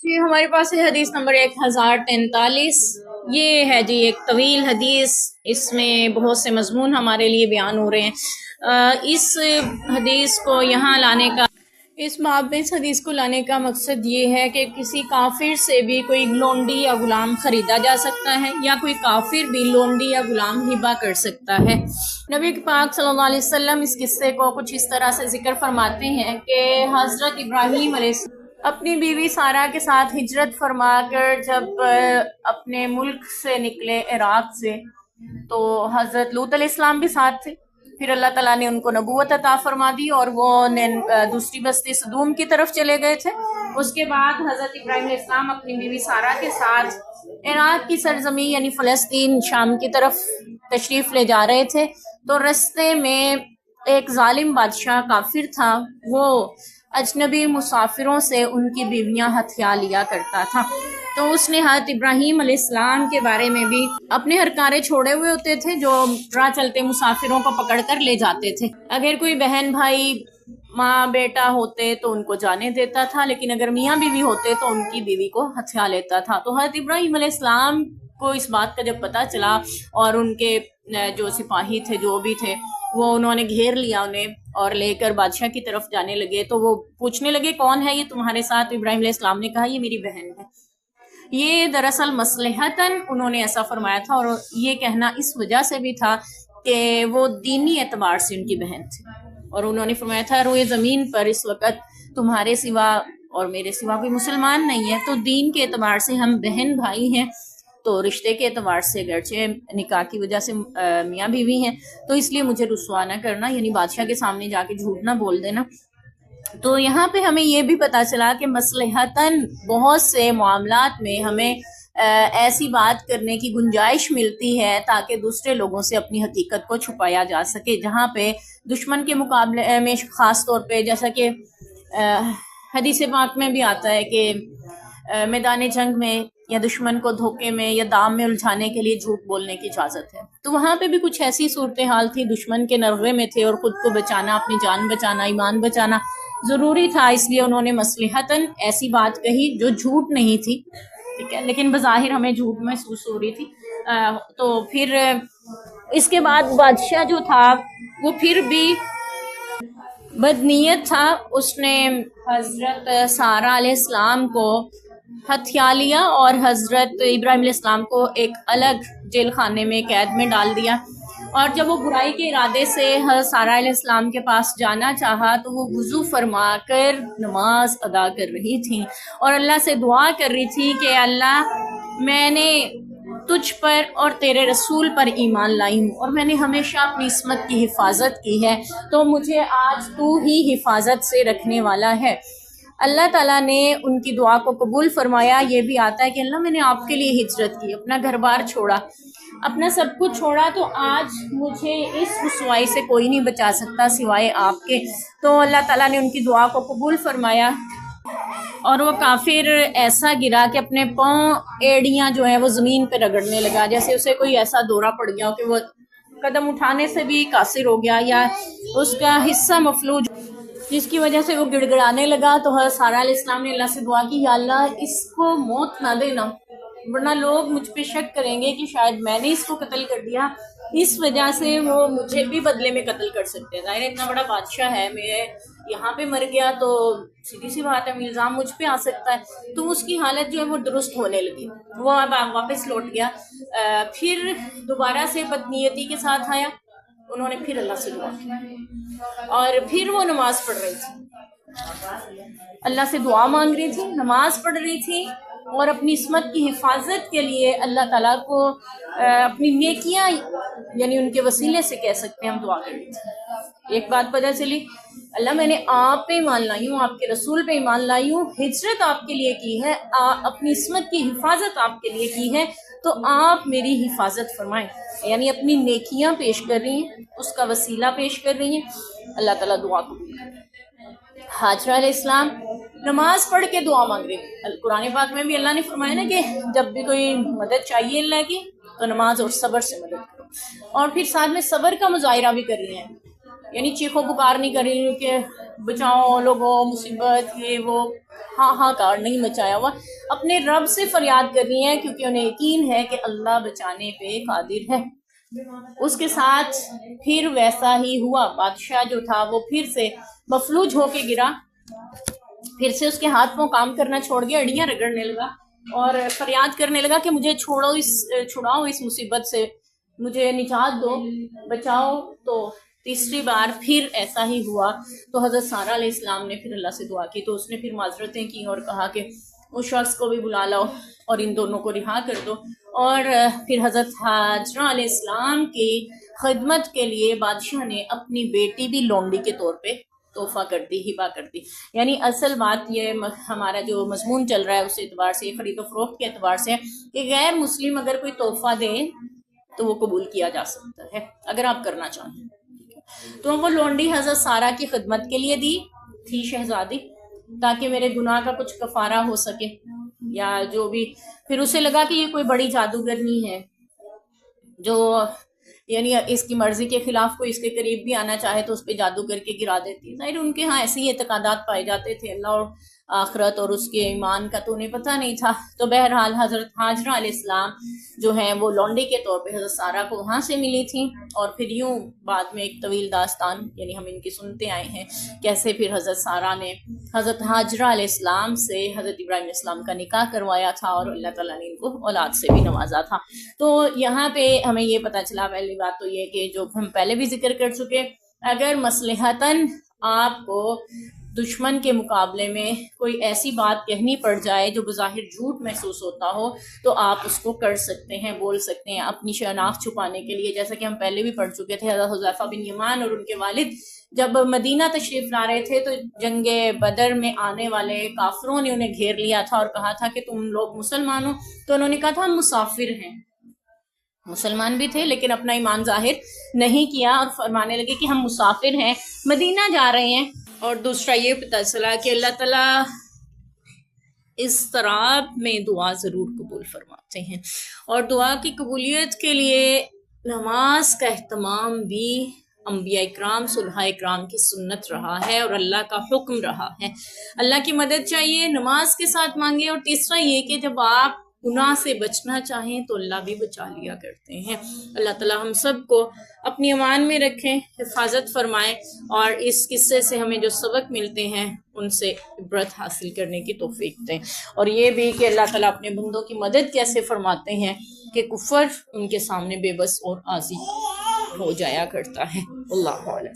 جی ہمارے پاس ہے حدیث نمبر 1043۔ یہ ہے جی ایک طویل حدیث، اس میں بہت سے مضمون ہمارے لیے بیان ہو رہے ہیں۔ اس حدیث کو یہاں لانے کا، اس باب میں اس حدیث کو لانے کا مقصد یہ ہے کہ کسی کافر سے بھی کوئی لونڈی یا غلام خریدا جا سکتا ہے، یا کوئی کافر بھی لونڈی یا غلام ہبہ کر سکتا ہے۔ نبی پاک صلی اللہ علیہ وسلم اس قصے کو کچھ اس طرح سے ذکر فرماتے ہیں کہ حضرت ابراہیم علیہ السلام اپنی بیوی سارہ کے ساتھ ہجرت فرما کر جب اپنے ملک سے نکلے، عراق سے، تو حضرت لوط علیہ السلام بھی ساتھ تھے۔ پھر اللہ تعالیٰ نے ان کو نبوت عطا فرما دی اور وہ دوسری بستی صدوم کی طرف چلے گئے تھے۔ اس کے بعد حضرت ابراہیم علیہ السلام اپنی بیوی سارہ کے ساتھ عراق کی سرزمین یعنی فلسطین، شام کی طرف تشریف لے جا رہے تھے، تو رستے میں ایک ظالم بادشاہ کافر تھا، وہ اجنبی مسافروں سے ان کی بیویاں ہتھیا لیا کرتا تھا۔ تو اس نے حضرت ابراہیم علیہ السلام کے بارے میں بھی اپنے ہرکارے چھوڑے ہوئے ہوتے تھے جو راہ چلتے مسافروں کو پکڑ کر لے جاتے تھے۔ اگر کوئی بہن بھائی ماں بیٹا ہوتے تو ان کو جانے دیتا تھا، لیکن اگر میاں بیوی ہوتے تو ان کی بیوی کو ہتھیا لیتا تھا۔ تو حضرت ابراہیم علیہ السلام کو اس بات کا جب پتہ چلا، اور ان کے جو سپاہی تھے، جو بھی تھے، وہ انہوں نے گھیر لیا انہیں اور لے کر بادشاہ کی طرف جانے لگے، تو وہ پوچھنے لگے کون ہے یہ تمہارے ساتھ؟ ابراہیم علیہ السلام نے کہا یہ میری بہن ہے۔ یہ دراصل مصلحتاً انہوں نے ایسا فرمایا تھا، اور یہ کہنا اس وجہ سے بھی تھا کہ وہ دینی اعتبار سے ان کی بہن تھی، اور انہوں نے فرمایا تھا روئے زمین پر اس وقت تمہارے سوا اور میرے سوا کوئی مسلمان نہیں ہے، تو دین کے اعتبار سے ہم بہن بھائی ہیں، تو رشتے کے اعتبار سے گرچہ نکاح کی وجہ سے میاں بیوی ہیں، تو اس لیے مجھے رسوا نہ کرنا، یعنی بادشاہ کے سامنے جا کے جھوٹ نہ بول دینا۔ تو یہاں پہ ہمیں یہ بھی پتہ چلا کہ مصلحتاً بہت سے معاملات میں ہمیں ایسی بات کرنے کی گنجائش ملتی ہے تاکہ دوسرے لوگوں سے اپنی حقیقت کو چھپایا جا سکے، جہاں پہ دشمن کے مقابلے میں خاص طور پہ، جیسا کہ حدیث پاک میں بھی آتا ہے کہ میدان جنگ میں یا دشمن کو دھوکے میں یا دام میں الجھانے کے لیے جھوٹ بولنے کی اجازت ہے۔ تو وہاں پہ بھی کچھ ایسی صورتحال تھی، دشمن کے نرغے میں تھے اور خود کو بچانا، اپنی جان بچانا، ایمان بچانا ضروری تھا، اس لیے انہوں نے مصلحتاً ایسی بات کہی جو جھوٹ نہیں تھی، ٹھیک ہے، لیکن بظاہر ہمیں جھوٹ محسوس ہو رہی تھی۔ تو پھر اس کے بعد بادشاہ جو تھا وہ پھر بھی بدنیت تھا، اس نے حضرت سارہ علیہ السلام کو ہتھیا لیا اور حضرت ابراہیم علیہ السلام کو ایک الگ جیل خانے میں قید میں ڈال دیا، اور جب وہ برائی کے ارادے سے حضرت سارہ علیہ السلام کے پاس جانا چاہا تو وہ وضو فرما کر نماز ادا کر رہی تھیں اور اللہ سے دعا کر رہی تھی کہ اللہ، میں نے تجھ پر اور تیرے رسول پر ایمان لائی ہوں، اور میں نے ہمیشہ اپنی عصمت کی حفاظت کی ہے، تو مجھے آج تو ہی حفاظت سے رکھنے والا ہے۔ اللہ تعالیٰ نے ان کی دعا کو قبول فرمایا۔ یہ بھی آتا ہے کہ اللہ، میں نے آپ کے لیے ہجرت کی، اپنا گھر بار چھوڑا، اپنا سب کچھ چھوڑا، تو آج مجھے اس رسوائی سے کوئی نہیں بچا سکتا سوائے آپ کے۔ تو اللہ تعالیٰ نے ان کی دعا کو قبول فرمایا، اور وہ کافر ایسا گرا کہ اپنے پاؤں ایڑیاں جو ہیں وہ زمین پہ رگڑنے لگا، جیسے اسے کوئی ایسا دورہ پڑ گیا ہو کہ وہ قدم اٹھانے سے بھی قاصر ہو گیا، یا اس کا حصہ مفلوج، جس کی وجہ سے وہ گڑ گڑانے لگا۔ تو حضرت سارہ علیہ السلام نے اللہ سے دعا کی، یا اللہ اس کو موت نہ دینا، ورنہ لوگ مجھ پہ شک کریں گے کہ شاید میں نے اس کو قتل کر دیا، اس وجہ سے وہ مجھے بھی بدلے میں قتل کر سکتے ہیں۔ ظاہر ہے اتنا بڑا بادشاہ ہے، میں یہاں پہ مر گیا تو سیدھی سی بات ہے الزام مجھ پہ آ سکتا ہے۔ تو اس کی حالت جو ہے وہ درست ہونے لگی، وہ اب واپس لوٹ گیا، پھر دوبارہ سے بدنیتی کے ساتھ آیا، انہوں نے پھر اللہ سے دعا کی، اور پھر وہ نماز پڑھ رہی تھی، اللہ سے دعا مانگ رہی تھی، نماز پڑھ رہی تھی، اور اپنی عصمت کی حفاظت کے لیے اللہ تعالیٰ کو اپنی نیکیاں، یعنی ان کے وسیلے سے کہہ سکتے ہیں ہم، دعا کر رہی تھی۔ ایک بات پتہ چلی، اللہ میں نے آپ پہ ایمان لائی ہوں، آپ کے رسول پہ ایمان لائی ہوں، ہجرت آپ کے لیے کی ہے، اپنی عصمت کی حفاظت آپ کے لیے کی ہے، تو آپ میری حفاظت فرمائیں، یعنی اپنی نیکیاں پیش کر رہی ہیں، اس کا وسیلہ پیش کر رہی ہیں۔ اللہ تعالیٰ دعا قبول کرے۔ حاجرہ علیہ السلام نماز پڑھ کے دعا مانگ رہے ہیں۔ قرآن پاک میں بھی اللہ نے فرمایا نا کہ جب بھی کوئی مدد چاہیے اللہ کی تو نماز اور صبر سے مدد کرو، اور پھر ساتھ میں صبر کا مظاہرہ بھی کر رہی ہیں، یعنی چیخو پکار نہیں کر رہی کہ بچاؤ لوگوں مصیبت یہ وہ ہاں کار نہیں مچایا ہوا، اپنے رب سے فریاد کر رہی ہیں کیونکہ انہیں یقین ہے کہ اللہ بچانے پہ قادر ہے۔ اس کے ساتھ پھر ویسا ہی ہوا، بادشاہ جو تھا وہ پھر سے مفلوج ہو کے گرا، پھر سے اس کے ہاتھ پاؤں کام کرنا چھوڑ گیا، اڑیاں رگڑنے لگا اور فریاد کرنے لگا کہ مجھے چھڑاؤ اس مصیبت سے، مجھے نجات دو، بچاؤ۔ تو تیسری بار پھر ایسا ہی ہوا تو حضرت سارہ علیہ السلام نے پھر اللہ سے دعا کی، تو اس نے پھر معذرتیں کی اور کہا کہ اس شخص کو بھی بلا لاؤ اور ان دونوں کو رہا کر دو۔ اور پھر حضرت ہاجرہ علیہ السلام کی خدمت کے لیے بادشاہ نے اپنی بیٹی بھی لونڈی کے طور پہ تحفہ کر دی، ہبہ کر دی۔ یعنی اصل بات یہ ہمارا جو مضمون چل رہا ہے اس اعتبار سے، خرید و فروخت کے اعتبار سے، کہ غیر مسلم اگر کوئی تحفہ دے تو وہ قبول کیا جا سکتا ہے اگر آپ کرنا چاہیں۔ تو وہ لونڈی حضرت سارہ کی خدمت کے لیے دی تھی شہزادی، تاکہ میرے گناہ کا کچھ کفارہ ہو سکے یا جو بھی۔ پھر اسے لگا کہ یہ کوئی بڑی جادوگرنی ہے جو یعنی اس کی مرضی کے خلاف کوئی اس کے قریب بھی آنا چاہے تو اس پہ جادو کر کے گرا دیتی ہے۔ ظاہر ان کے ہاں ایسے ہی اعتقادات پائے جاتے تھے، اللہ اور آخرت اور اس کے ایمان کا تو انہیں پتہ نہیں تھا۔ تو بہرحال حضرت ہاجرہ علیہ السلام جو ہیں وہ لونڈی کے طور پہ حضرت سارہ کو وہاں سے ملی تھیں، اور پھر یوں بعد میں ایک طویل داستان یعنی ہم ان کی سنتے آئے ہیں کیسے پھر حضرت سارہ نے حضرت ہاجرہ علیہ السلام سے حضرت ابراہیم علیہ السلام کا نکاح کروایا تھا اور اللہ تعالیٰ نے ان کو اولاد سے بھی نوازا تھا۔ تو یہاں پہ ہمیں یہ پتہ چلا، پہلی بات تو یہ کہ جو ہم پہلے بھی ذکر کر چکے، اگر مصلحتاً آپ کو دشمن کے مقابلے میں کوئی ایسی بات کہنی پڑ جائے جو بظاہر جھوٹ محسوس ہوتا ہو تو آپ اس کو کر سکتے ہیں، بول سکتے ہیں اپنی شناخت چھپانے کے لیے، جیسا کہ ہم پہلے بھی پڑھ چکے تھے۔ حضرت حذیفہ بن یمان اور ان کے والد جب مدینہ تشریف لا رہے تھے تو جنگ بدر میں آنے والے کافروں نے انہیں گھیر لیا تھا اور کہا تھا کہ تم لوگ مسلمان ہو، تو انہوں نے کہا تھا ہم مسافر ہیں، مسلمان بھی تھے لیکن اپنا ایمان ظاہر نہیں کیا اور فرمانے لگے کہ ہم مسافر ہیں، مدینہ جا رہے ہیں۔ اور دوسرا یہ پتہ چلا کہ اللہ تعالیٰ اس طرح میں دعا ضرور قبول فرماتے ہیں، اور دعا کی قبولیت کے لیے نماز کا اہتمام بھی انبیاء اکرام صلحاء اکرام کی سنت رہا ہے اور اللہ کا حکم رہا ہے۔ اللہ کی مدد چاہیے، نماز کے ساتھ مانگے، اور تیسرا یہ کہ جب آپ گناہ سے بچنا چاہیں تو اللہ بھی بچا لیا کرتے ہیں۔ اللہ تعالیٰ ہم سب کو اپنی امان میں رکھیں، حفاظت فرمائیں، اور اس قصے سے ہمیں جو سبق ملتے ہیں ان سے عبرت حاصل کرنے کی توفیق دیں، اور یہ بھی کہ اللہ تعالیٰ اپنے بندوں کی مدد کیسے فرماتے ہیں کہ کفر ان کے سامنے بے بس اور عاجز ہو جایا کرتا ہے۔ اللہ علیہ